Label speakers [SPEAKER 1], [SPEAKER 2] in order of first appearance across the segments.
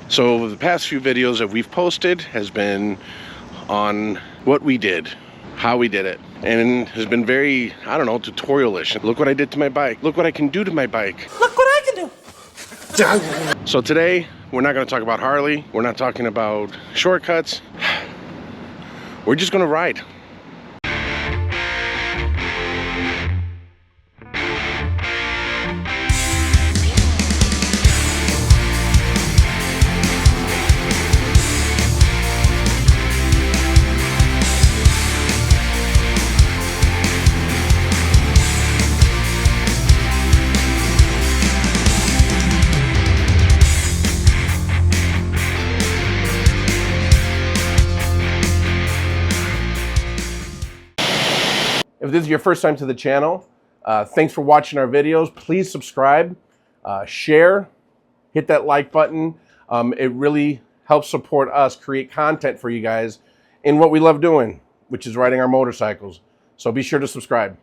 [SPEAKER 1] So the past few videos that we've posted has been on what we did, how we did it, and has been very, I don't know, tutorial-ish. Look what I did to my bike. Look what I can do to my bike.
[SPEAKER 2] Look what I can do.
[SPEAKER 1] So today, we're not gonna talk about Harley. We're not talking about shortcuts. We're just gonna ride. If this is your first time to the channel, thanks for watching our videos. Please subscribe, share, hit that like button. It really helps support us create content for you guys in what we love doing, which is riding our motorcycles. So be sure to subscribe.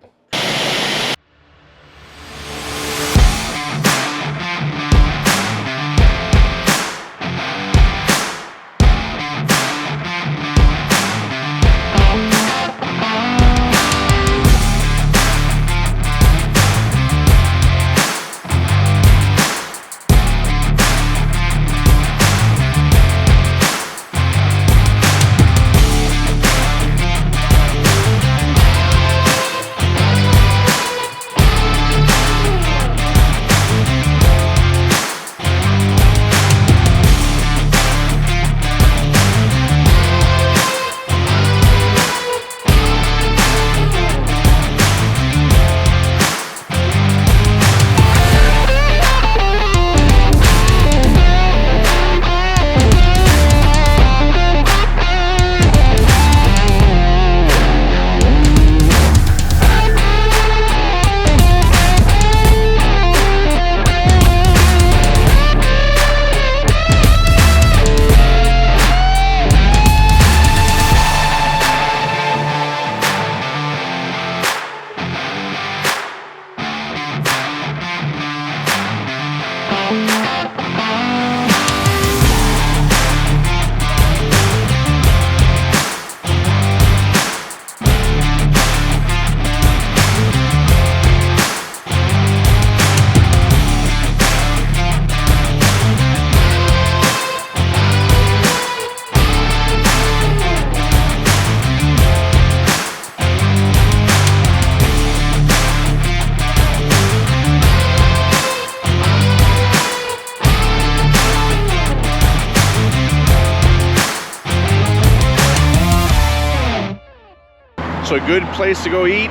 [SPEAKER 1] So a good place to go eat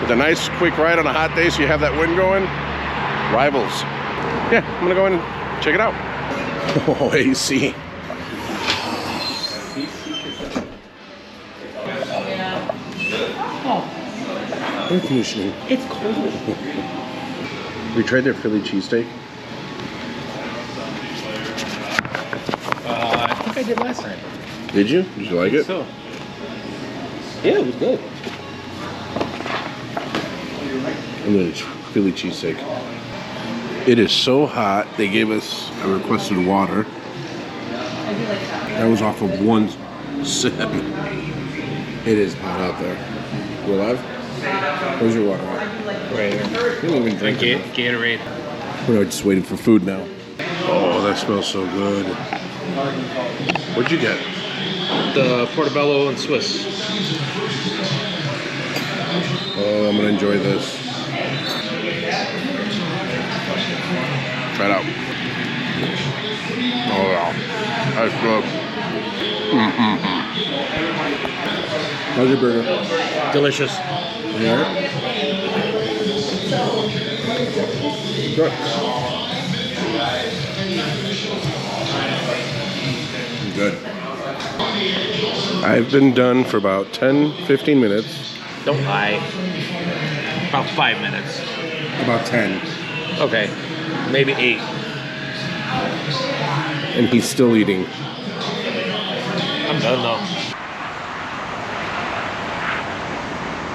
[SPEAKER 1] with a nice quick ride on a hot day so you have that wind going. Rivals. Yeah, I'm gonna go in and check it out. Oh, AC. Air conditioning.
[SPEAKER 2] It's cold.
[SPEAKER 1] We tried their Philly cheesesteak.
[SPEAKER 2] I think I did last time.
[SPEAKER 1] Did you? Did you like it?
[SPEAKER 2] So. Yeah, it was good.
[SPEAKER 1] And then it's Philly cheesesteak. It is so hot. They gave us a requested water. That was off of one sip. It is hot out there. You alive? Where's your water at?
[SPEAKER 2] Right here.
[SPEAKER 1] You don't even drink it.
[SPEAKER 2] Gatorade.
[SPEAKER 1] We're just waiting for food now. Oh, that smells so good. What'd you get?
[SPEAKER 2] The Portobello and Swiss.
[SPEAKER 1] Oh, I'm gonna enjoy this. Try it out. Oh wow, that's good. How's your burger?
[SPEAKER 2] Delicious.
[SPEAKER 1] Yeah. Good. Good. I've been done for about 10-15 minutes.
[SPEAKER 2] Don't lie. About 5 minutes.
[SPEAKER 1] About 10.
[SPEAKER 2] Okay. Maybe 8.
[SPEAKER 1] And he's still eating.
[SPEAKER 2] I'm done though.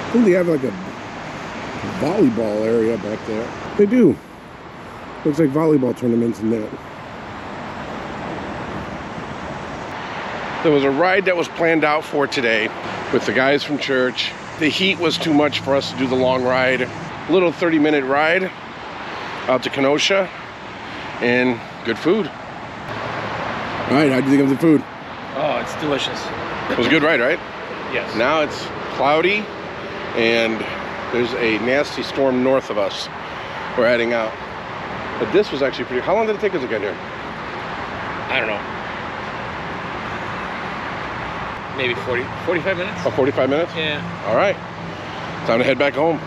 [SPEAKER 1] I think they have like a volleyball area back there. They do. Looks like volleyball tournaments in there. There was a ride that was planned out for today with the guys from church. The heat was too much for us to do the long ride. A little 30-minute ride out to Kenosha, and good food. All right, how'd you think of the food?
[SPEAKER 2] Oh, it's delicious.
[SPEAKER 1] It was a good ride, right?
[SPEAKER 2] Yes.
[SPEAKER 1] Now it's cloudy, and there's a nasty storm north of us. We're heading out. But this was actually pretty... How long did it take us to get here?
[SPEAKER 2] I don't know. Maybe 45 minutes?
[SPEAKER 1] About 45 minutes?
[SPEAKER 2] Yeah.
[SPEAKER 1] All right. Time to head back home.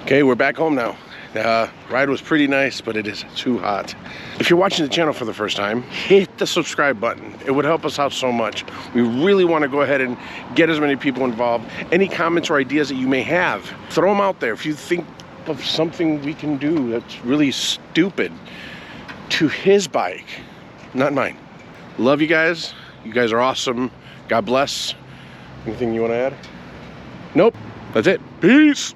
[SPEAKER 1] Okay, we're back home now. The ride was pretty nice, but it is too hot. If you're watching the channel for the first time, hit the subscribe button. It would help us out so much. We really want to go ahead and get as many people involved. Any comments or ideas that you may have, throw them out there. If you think of something we can do that's really stupid to his bike, not mine. Love you guys. You guys are awesome. God bless. Anything you want to add? Nope. That's it. Peace.